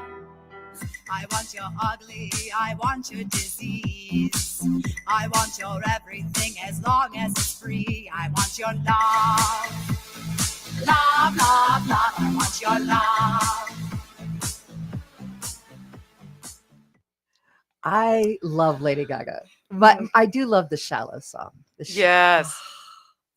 I want your ugly, I want your disease. I want your everything as long as it's free. I want your love. Love, love, love, I want your love. I love Lady Gaga, but I do love the Shallow song. Yes.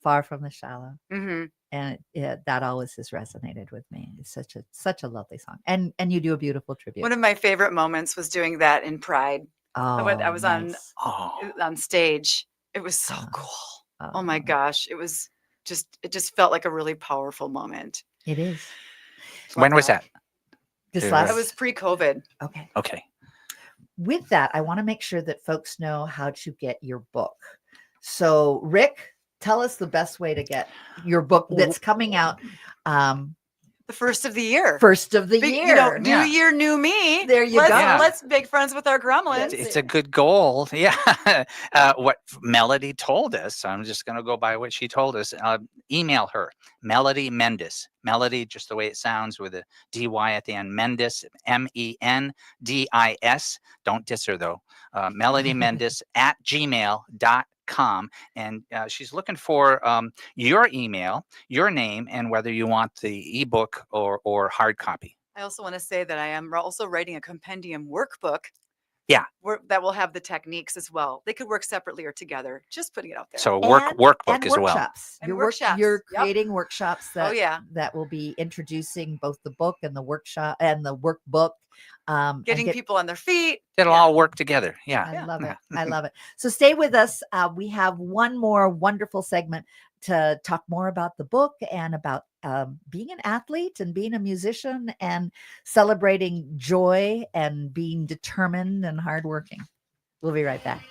Far from the Shallow. Mm-hmm. And that always has resonated with me. It's such a lovely song. And you do a beautiful tribute. One of my favorite moments was doing that in Pride. I was nice. on stage. It was so cool. Oh my gosh. It just felt like a really powerful moment. It is. When was that? This It last. was pre-COVID. Okay. Okay. With that, I want to make sure that folks know how to get your book. So, Rick, tell us the best way to get your book that's coming out. The first of the year. First of the Big- year. You know, new Yeah. year, new me. There you let's, go. Yeah. Let's make friends with our gremlins. It's a good goal. Yeah. What Melody told us, I'm just going to go by what she told us. Email her, Melody Mendis. Melody, just the way it sounds with a D-Y at the end. Mendis, M-E-N-D-I-S. Don't diss her, though. Melody Mendis at gmail.com. And she's looking for your email, your name, and whether you want the ebook or hard copy. I also want to say that I am also writing a compendium workbook. Yeah. That will have the techniques as well. They could work separately or together. Just putting it out there. So And workbook as well. workshops. And You're workshops. You're Yep. creating workshops that yeah. that will be introducing both the book and the workshop and the workbook. And Getting people on their feet. It'll all work together. Yeah. I love it. I love it. So stay with us. We have one more wonderful segment to talk more about the book and about being an athlete and being a musician and celebrating joy and being determined and hardworking. We'll be right back.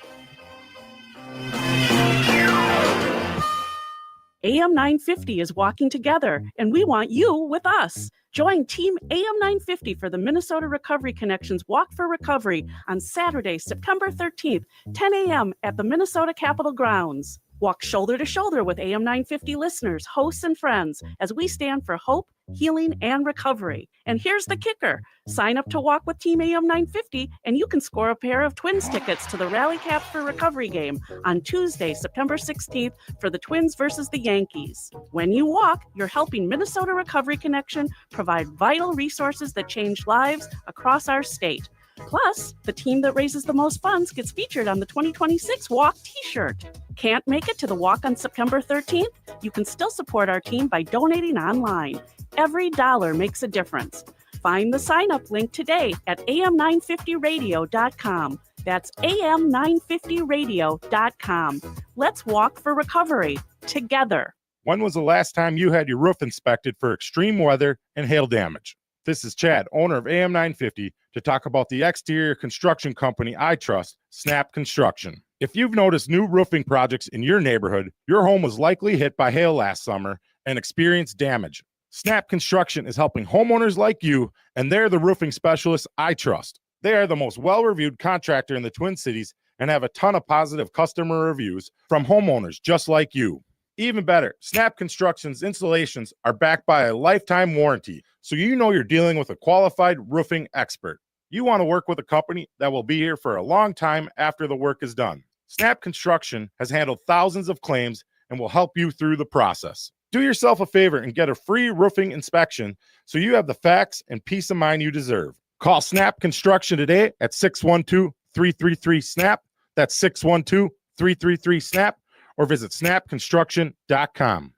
AM 950 is walking together, and we want you with us. Join Team AM 950 for the Minnesota Recovery Connections Walk for Recovery on Saturday, September 13th, 10 a.m. at the Minnesota Capitol grounds. Walk shoulder to shoulder with AM 950 listeners, hosts, and friends as we stand for hope, healing, and recovery. And here's the kicker. Sign up to walk with Team AM 950 and you can score a pair of Twins tickets to the Rally Cap for Recovery game on Tuesday, September 16th for the Twins versus the Yankees. When you walk, you're helping Minnesota Recovery Connection provide vital resources that change lives across our state. Plus, the team that raises the most funds gets featured on the 2026 Walk t-shirt. Can't make it to the walk on September 13th? You can still support our team by donating online. Every dollar makes a difference. Find the sign-up link today at am950radio.com. That's am950radio.com. Let's walk for recovery together. When was the last time you had your roof inspected for extreme weather and hail damage? This is Chad, owner of AM 950, to talk about the exterior construction company I trust, Snap Construction. If you've noticed new roofing projects in your neighborhood, your home was likely hit by hail last summer and experienced damage. Snap Construction is helping homeowners like you, and they're the roofing specialists I trust. They are the most well-reviewed contractor in the Twin Cities and have a ton of positive customer reviews from homeowners just like you. Even better, Snap Construction's installations are backed by a lifetime warranty, so you know you're dealing with a qualified roofing expert. You want to work with a company that will be here for a long time after the work is done. Snap Construction has handled thousands of claims and will help you through the process. Do yourself a favor and get a free roofing inspection so you have the facts and peace of mind you deserve. Call Snap Construction today at 612-333-SNAP. That's 612-333-SNAP, or visit snapconstruction.com.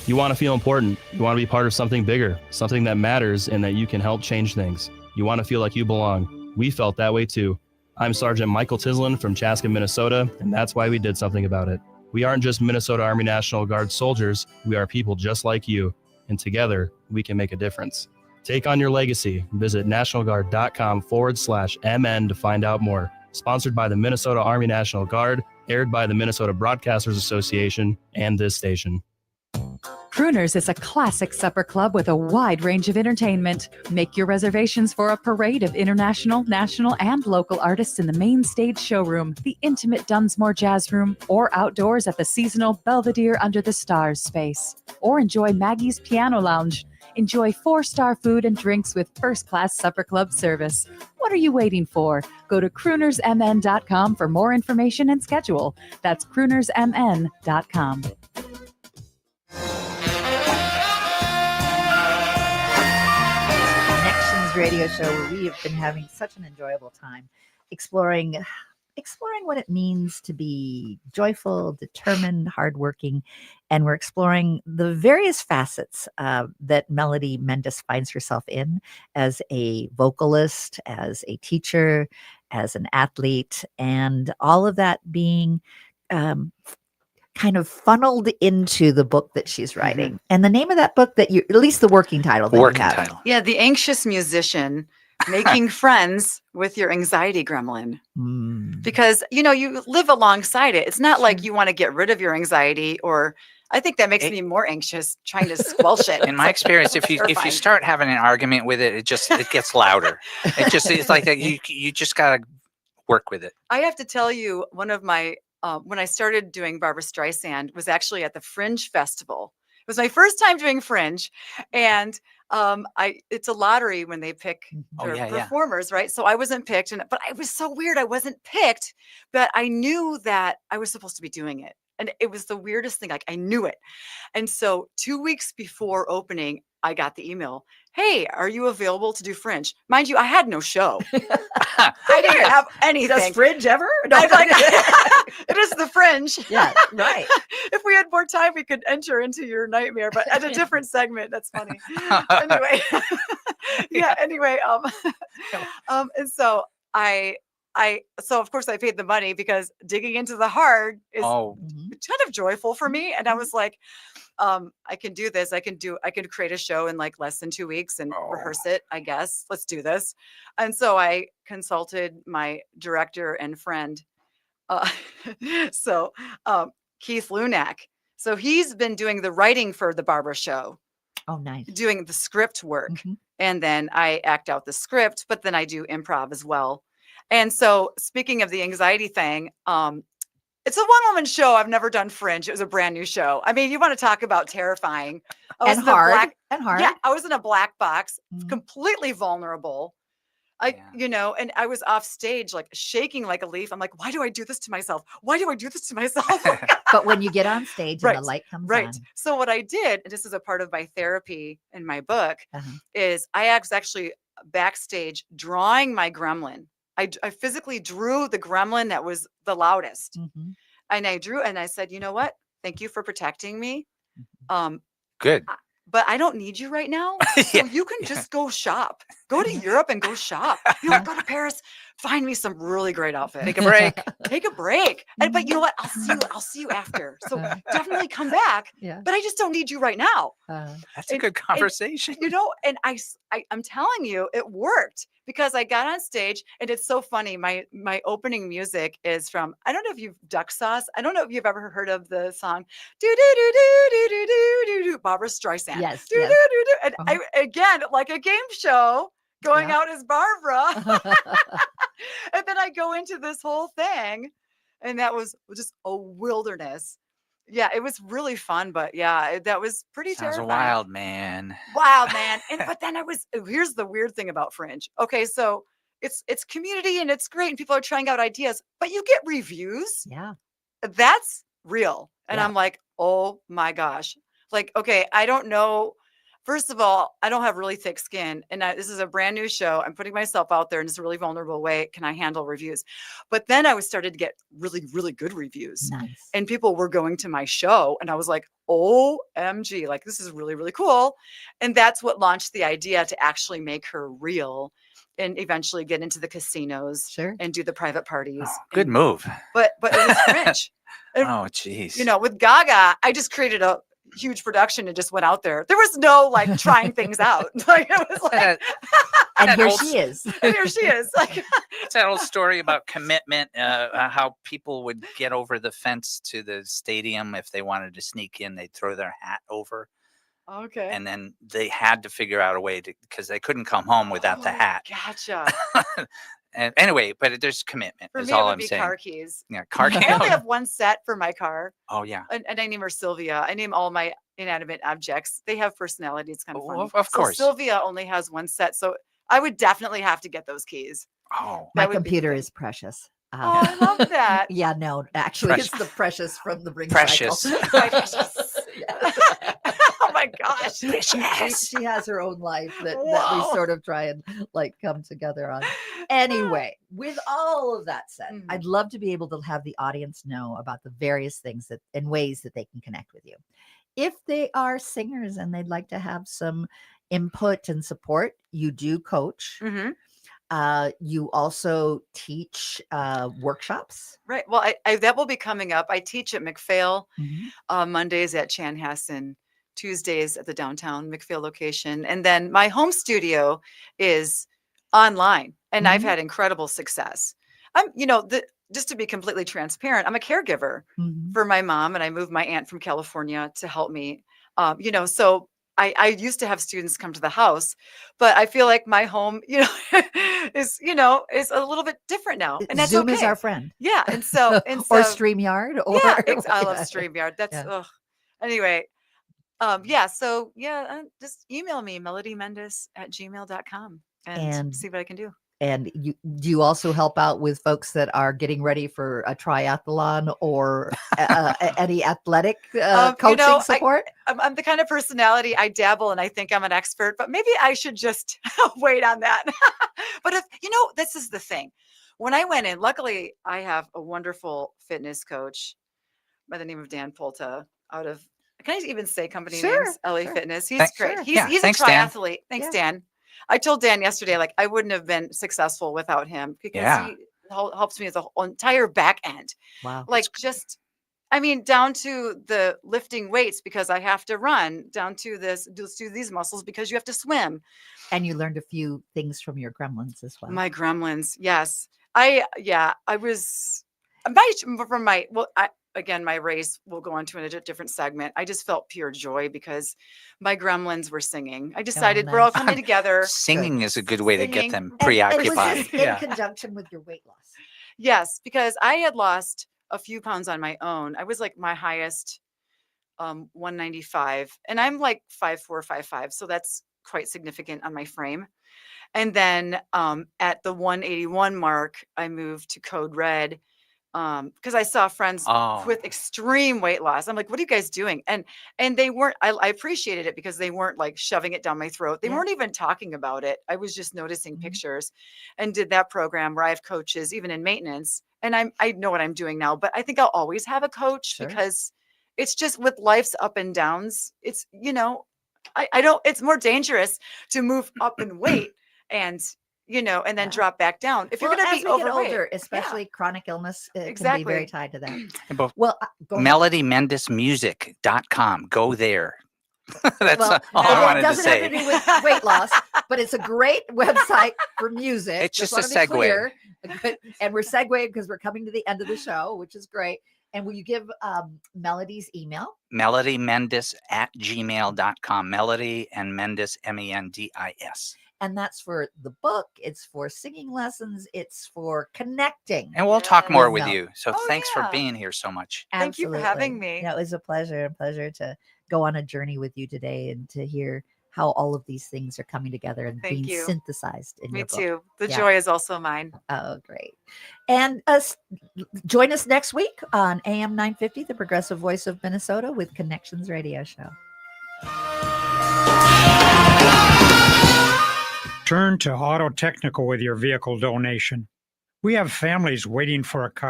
You want to feel important. You want to be part of something bigger, something that matters and that you can help change things. You want to feel like you belong. We felt that way too. I'm Sergeant Michael Tislin from Chaska, Minnesota, and that's why we did something about it. We aren't just Minnesota Army National Guard soldiers. We are people just like you, and together we can make a difference. Take on your legacy. Visit nationalguard.com/MN to find out more. Sponsored by the Minnesota Army National Guard, aired by the Minnesota Broadcasters Association and this station. Crooners is a classic supper club with a wide range of entertainment. Make your reservations for a parade of international, national, and local artists in the main stage showroom, the intimate Dunsmore Jazz Room, or outdoors at the seasonal Belvedere Under the Stars space. Or enjoy Maggie's Piano Lounge. Enjoy 4-star food and drinks with first-class supper club service. What are you waiting for? Go to croonersmn.com for more information and schedule. That's croonersmn.com. Radio show where we have been having such an enjoyable time exploring what it means to be joyful, determined, hardworking, and we're exploring the various facets that Melody Mendes finds herself in as a vocalist, as a teacher, as an athlete, and all of that being kind of funneled into the book that she's writing. And the name of that book that you, at least the working title that you have. Yeah, The Anxious Musician, Making Friends with Your Anxiety Gremlin. Because, you know, you live alongside it. It's not like you want to get rid of your anxiety, or I think that makes me more anxious trying to squelch it. In my experience, if you start having an argument with it, it gets louder. It's like that. You just got to work with it. I have to tell you, one of my when I started doing Barbra Streisand was actually at the Fringe Festival. It was my first time doing Fringe, and it's a lottery when they pick their performers, right? So I wasn't picked, but it was so weird. I wasn't picked, but I knew that I was supposed to be doing it, and it was the weirdest thing. Like, I knew it, and so 2 weeks before opening, I got the email. Hey, are you available to do Fringe? Mind you, I had no show. I didn't have anything. Does Fringe ever? No, it is the Fringe. Yeah, right. If we had more time, we could enter into your nightmare, but at a different segment. That's funny. Anyway, and so so of course I paid the money because digging into the heart is kind of joyful for me. And I was like, I can do this. I can create a show in like less than 2 weeks and rehearse it, I guess. Let's do this. And so I consulted my director and friend. Keith Lunak. So he's been doing the writing for the Barbra show. Oh, nice. Doing the script work. And then I act out the script, but then I do improv as well. And so speaking of the anxiety thing, it's a one-woman show. I've never done Fringe. It was a brand new show. I mean, you want to talk about terrifying. And hard. Yeah, I was in a black box, completely vulnerable. And I was off stage, like shaking like a leaf. I'm like, why do I do this to myself? Why do I do this to myself? But when you get on stage and the light comes on. So what I did, and this is a part of my therapy in my book, is I was actually backstage drawing my gremlin. I physically drew the gremlin that was the loudest. And I drew, and I said, you know what? Thank you for protecting me. Good. But I don't need you right now. So you can just go shop. Go to Europe and go shop. You know, go to Paris, find me some really great outfits. Take a break. Take a break. And, but you know what? I'll see you after. So definitely come back. Yeah. But I just don't need you right now. That's a good conversation. You know, and I'm telling you, it worked because I got on stage and it's so funny. My opening music is from, I don't know if you've Duck Sauce. I don't know if you've ever heard of the song do do do do do do do do Barbara Streisand. Yes. Do, do, do, do. And I, again, like a game show, going out as Barbara. And then I go into this whole thing, and that was just a wilderness. Yeah, it was really fun, but yeah, that was pretty Sounds terrifying. wild, man. Wild, man. And but then here's the weird thing about Fringe. Okay, so it's community and it's great, and people are trying out ideas, but you get reviews. Yeah. That's real. And Yeah. I'm like, oh my gosh. Like, okay, I don't know. First of all, I don't have really thick skin, and this is a brand new show. I'm putting myself out there in this really vulnerable way. Can I handle reviews? But then I started to get really, really good reviews. Nice. And people were going to my show, and I was like, OMG, like this is really, really cool. And that's what launched the idea to actually make her real and eventually get into the casinos and do the private parties. Good move. But it was Fringe. And, Oh, geez. you know, with Gaga, I just created a huge production and just went out there. There was no like trying things out. Like it was like, And here old- she is. and here she is. Like, It's that old story about commitment, how people would get over the fence to the stadium if they wanted to sneak in, they'd throw their hat over. okay. And then they had to figure out a way to, because they couldn't come home without the hat. Gotcha. And anyway, but there's commitment, For is me, it all would I'm be saying. car keys. Yeah, car keys. I only have one set for my car. Oh, yeah. And I name her Sylvia. I name all my inanimate objects. They have personality. It's kind of Oh, funny. of So course. Sylvia only has one set. So I would definitely have to get those keys. Oh, My That would be computer is precious. Oh, I love that. Yeah, no, actually, Precious. it's the precious from the ring Precious. cycle. Precious. Oh my gosh. She has her own life that we Whoa. sort of try and like come together on. Anyway, with all of that said, Mhm. I'd love to be able to have the audience know about the various things that and ways that they can connect with you. If they are singers and they'd like to have some input and support, you do coach. Mhm. You also teach workshops. Right. Well, I that will be coming up. I teach at McPhail Mhm. Mondays at Chanhassen, Tuesdays at the downtown McPhail location. And then my home studio is online, and I've Mhm. had incredible success. Just to be completely transparent, I'm a caregiver Mhm. for my mom, and I moved my aunt from California to help me. So I used to have students come to the house, but I feel like my home, is a little bit different now, and that's Zoom is okay. our friend. Yeah, and so Or StreamYard, or yeah, I love StreamYard. That's Yeah. ugh. Anyway, just email me melodymendes@gmail.com and And- see what I can do. And you also help out with folks that are getting ready for a triathlon or any athletic coaching support? I'm the kind of personality, I dabble and I think I'm an expert, but maybe I should just wait on that. But this is the thing. When I went in, luckily I have a wonderful fitness coach by the name of Dan Polta out of, can I even say company Sure, names? LA sure. Fitness. He's Thank- great. sure. He's, Yeah, he's thanks, a Dan. triathlete. Thanks, Yeah. Dan. I told Dan yesterday, like I wouldn't have been successful without him because Yeah. he helps me as a whole entire back end. Wow. Like down to the lifting weights because I have to run, down to just do these muscles because you have to swim. And you learned a few things from your gremlins as well. My gremlins. Yes. Again, my race will go on to a different segment. I just felt pure joy because my gremlins were singing. I decided we're all nice. coming together. Singing is a good way to get Singing. them And- And preoccupied. was this in conjunction with your weight loss? Yes, because I had lost a few pounds on my own. I was like my highest 195, and I'm like 5'4", 5'5", so that's quite significant on my frame. And then at the 181 mark, I moved to Code Red because I saw friends Oh. with extreme weight loss. I'm like, what are you guys doing? And they weren't, I appreciated it because they weren't like shoving it down my throat. They Yeah. weren't even talking about it. I was just noticing Mhm. pictures and did that program where I have coaches, even in maintenance. And I know what I'm doing now, but I think I'll always have a coach Sure. because it's just with life's up and downs. It's, I don't, it's more dangerous to move up in weight and and then drop back down. If you're Well, going to as be we get overweight, older, especially chronic illness, it can be Exactly. very tied to that. And both Well, go ahead. melodymendesmusic.com. Go there. That's Well, all I wanted it to doesn't say. have to do with weight loss, but it's a great website for music. It's just wanna a be segue. clear. And we're segueing because we're coming to the end of the show, which is great. And will you give Melody's email? melodymendes@gmail.com. Melody and Mendes, Mendis. And that's for the book. It's for singing lessons. It's for connecting. And we'll talk more with Mel. you. So thanks for being here so much. Thank you for having me. Yeah, it was a pleasure to go on a journey with you today and to hear how all of these things are coming together and Thank being you. synthesized in Me your book. too. The Yeah. joy is also mine. Oh, great. And join us next week on AM 950, the progressive voice of Minnesota with Connections Radio Show. Turn to Auto Technical with your vehicle donation. We have families waiting for a car.